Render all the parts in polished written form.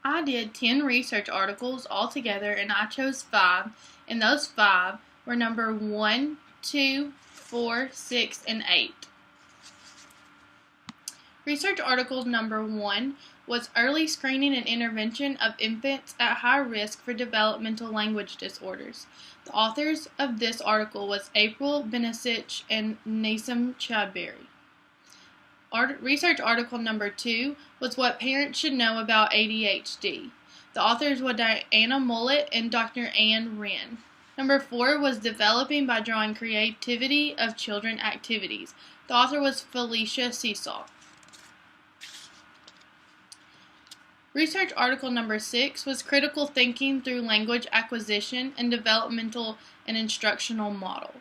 I did 10 research articles altogether and I chose 5, and those 5 were number 1, 2, 4, 6, and 8. Research article number 1 was Early Screening and Intervention of Infants at High Risk for Developmental Language Disorders. The authors of this article was April Benesic and Nassim Chowdhury. Research article number 2 was What Parents Should Know About ADHD. The authors were Diana Mullet and Dr. Ann Wren. Number 4 was Developing by Drawing Creativity of Children Activities. The author was Felicia Seesaw. Research article number 6 was Critical Thinking Through Language Acquisition and Developmental and Instructional Model.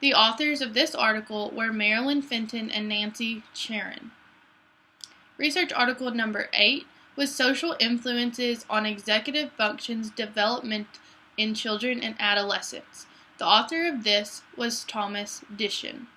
The authors of this article were Marilyn Fenton and Nancy Charon. Research article number 8 was Social Influences on Executive Functions Development in Children and Adolescents. The author of this was Thomas Dishon.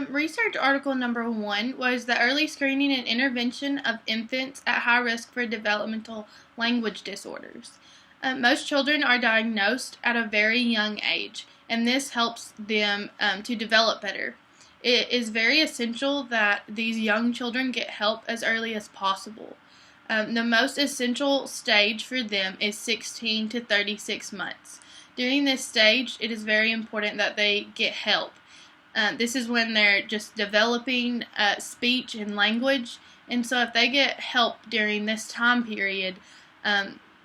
Research article number 1 was the early screening and intervention of infants at high risk for developmental language disorders. Most children are diagnosed at a very young age, and this helps them to develop better. It is very essential that these young children get help as early as possible. The most essential stage for them is 16 to 36 months. During this stage, it is very important that they get help. This is when they're just developing speech and language, and so if they get help during this time period,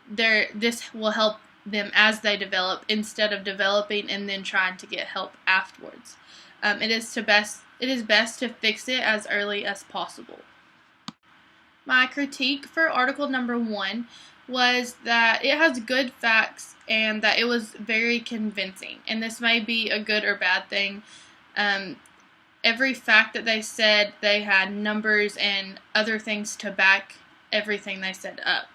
this will help them as they develop instead of developing and then trying to get help afterwards. It is best to fix it as early as possible. My critique for article number 1 was that it has good facts and that it was very convincing, and this may be a good or bad thing. Every fact that they said, they had numbers and other things to back everything they said up.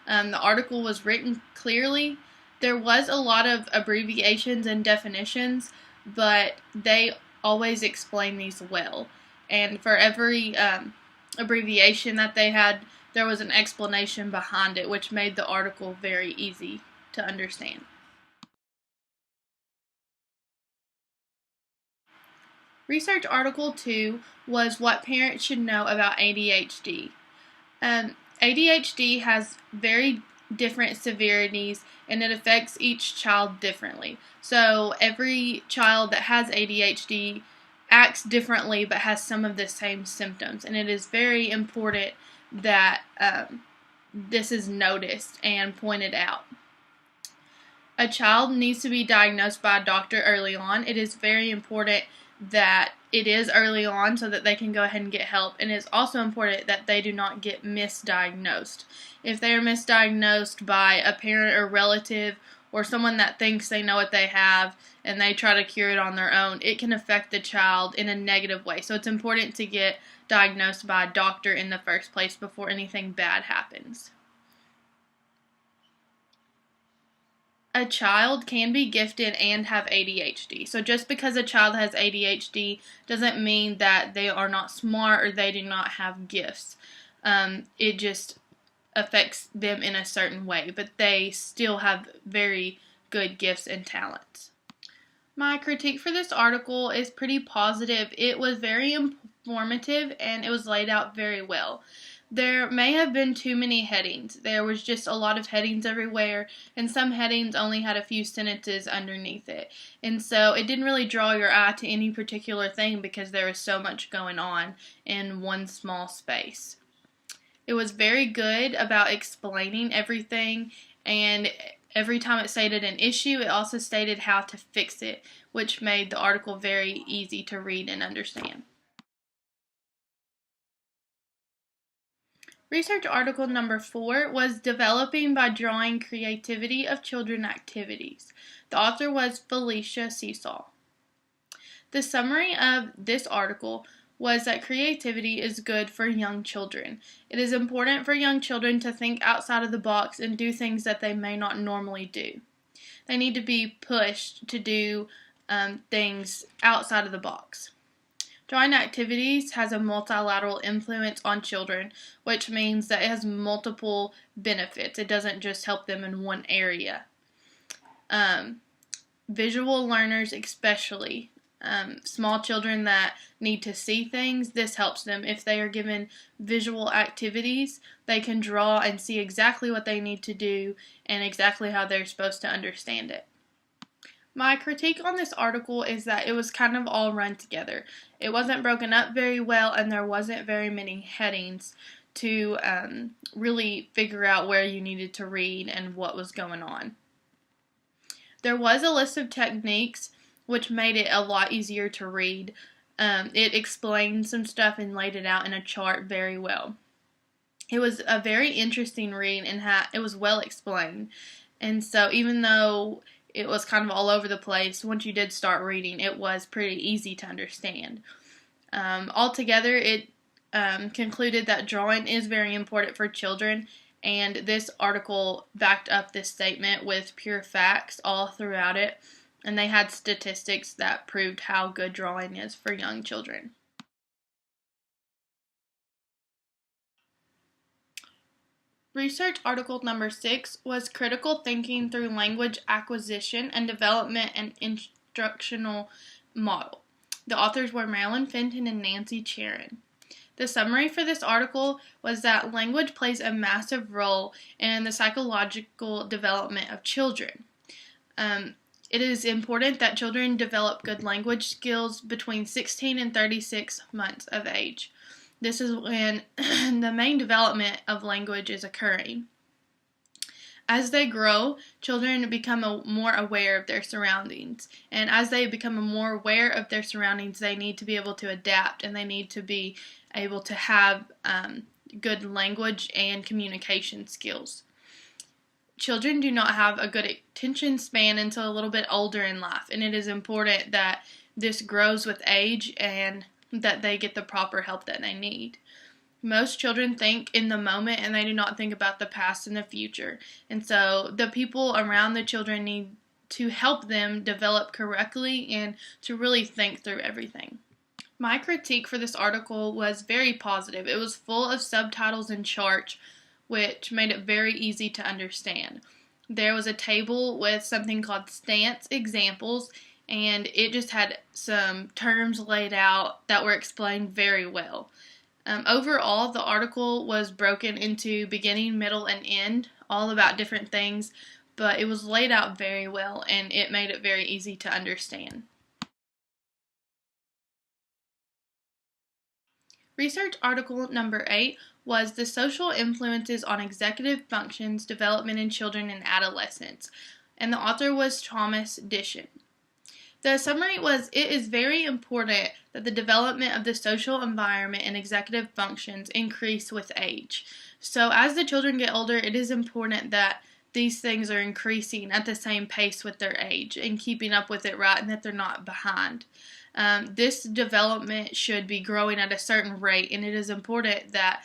The article was written clearly. There was a lot of abbreviations and definitions, but they always explain these well. And for every abbreviation that they had, there was an explanation behind it, which made the article very easy to understand. Research article 2 was What Parents Should Know About ADHD. ADHD has very different severities and it affects each child differently. So every child that has ADHD acts differently but has some of the same symptoms, and it is very important that this is noticed and pointed out. A child needs to be diagnosed by a doctor early on. It is very important that it is early on so that they can go ahead and get help, and it's also important that they do not get misdiagnosed. If they are misdiagnosed by a parent or relative or someone that thinks they know what they have and they try to cure it on their own, it can affect the child in a negative way. So it's important to get diagnosed by a doctor in the first place before anything bad happens. A child can be gifted and have ADHD. So just because a child has ADHD doesn't mean that they are not smart or they do not have gifts. It just affects them in a certain way, but they still have very good gifts and talents. My critique for this article is pretty positive. It was very informative and it was laid out very well. There may have been too many headings. There was just a lot of headings everywhere, and some headings only had a few sentences underneath it. And so it didn't really draw your eye to any particular thing because there was so much going on in one small space. It was very good about explaining everything, and every time it stated an issue, it also stated how to fix it, which made the article very easy to read and understand. Research article number 4 was Developing by Drawing Creativity of Children Activities. The author was Felicia Seesaw. The summary of this article was that creativity is good for young children. It is important for young children to think outside of the box and do things that they may not normally do. They need to be pushed to do things outside of the box. Drawing activities has a multilateral influence on children, which means that it has multiple benefits. It doesn't just help them in one area. Visual learners especially. Small children that need to see things, this helps them. If they are given visual activities, they can draw and see exactly what they need to do and exactly how they're supposed to understand it. My critique on this article is that it was kind of all run together. It wasn't broken up very well, and there wasn't very many headings to really figure out where you needed to read and what was going on. There was a list of techniques, which made it a lot easier to read. It explained some stuff and laid it out in a chart very well. It was a very interesting read, and it was well explained. And so even though it was kind of all over the place, once you did start reading, it was pretty easy to understand. Altogether, it concluded that drawing is very important for children, and this article backed up this statement with pure facts all throughout it, and they had statistics that proved how good drawing is for young children. Research article number 6 was Critical Thinking Through Language Acquisition and Development and Instructional Model. The authors were Marilyn Fenton and Nancy Charon. The summary for this article was that language plays a massive role in the psychological development of children. It is important that children develop good language skills between 16 and 36 months of age. This is when the main development of language is occurring. As they grow, children become more aware of their surroundings. And as they become more aware of their surroundings, they need to be able to adapt, and they need to be able to have good language and communication skills. Children do not have a good attention span until a little bit older in life, and it is important that this grows with age and that they get the proper help that they need. Most children think in the moment, and they do not think about the past and the future. And so the people around the children need to help them develop correctly and to really think through everything. My critique for this article was very positive. It was full of subtitles and charts, which made it very easy to understand. There was a table with something called stance examples, and it just had some terms laid out that were explained very well. Overall, the article was broken into beginning, middle, and end, all about different things, but it was laid out very well, and it made it very easy to understand. Research article number 8 was The Social Influences on Executive Functions Development in Children and Adolescents, and the author was Thomas Dishon. The summary was, it is very important that the development of the social environment and executive functions increase with age. So as the children get older, it is important that these things are increasing at the same pace with their age and keeping up with it right, and that they're not behind. This development should be growing at a certain rate, and it is important that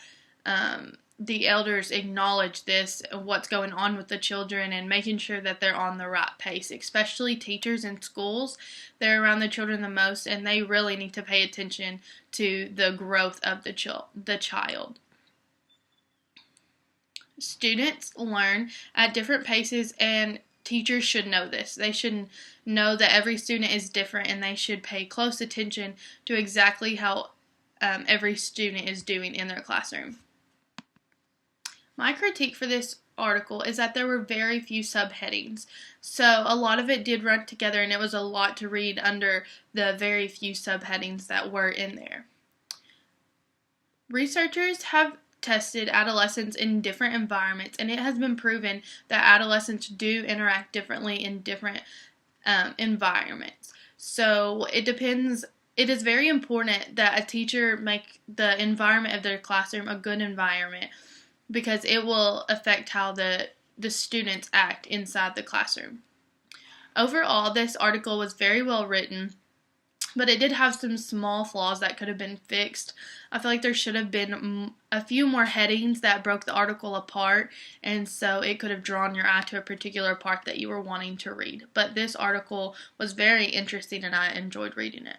the elders acknowledge this, what's going on with the children, and making sure that they're on the right pace, especially teachers in schools. They're around the children the most, and they really need to pay attention to the growth of the child. Students learn at different paces, and teachers should know this. They should know that every student is different, and they should pay close attention to exactly how every student is doing in their classroom. My critique for this article is that there were very few subheadings. So a lot of it did run together, and it was a lot to read under the very few subheadings that were in there. Researchers have tested adolescents in different environments, and it has been proven that adolescents do interact differently in different environments. So it depends. It is very important that a teacher make the environment of their classroom a good environment, because it will affect how the students act inside the classroom. Overall, this article was very well written, but it did have some small flaws that could have been fixed. I feel like there should have been a few more headings that broke the article apart, and so it could have drawn your eye to a particular part that you were wanting to read. But this article was very interesting, and I enjoyed reading it.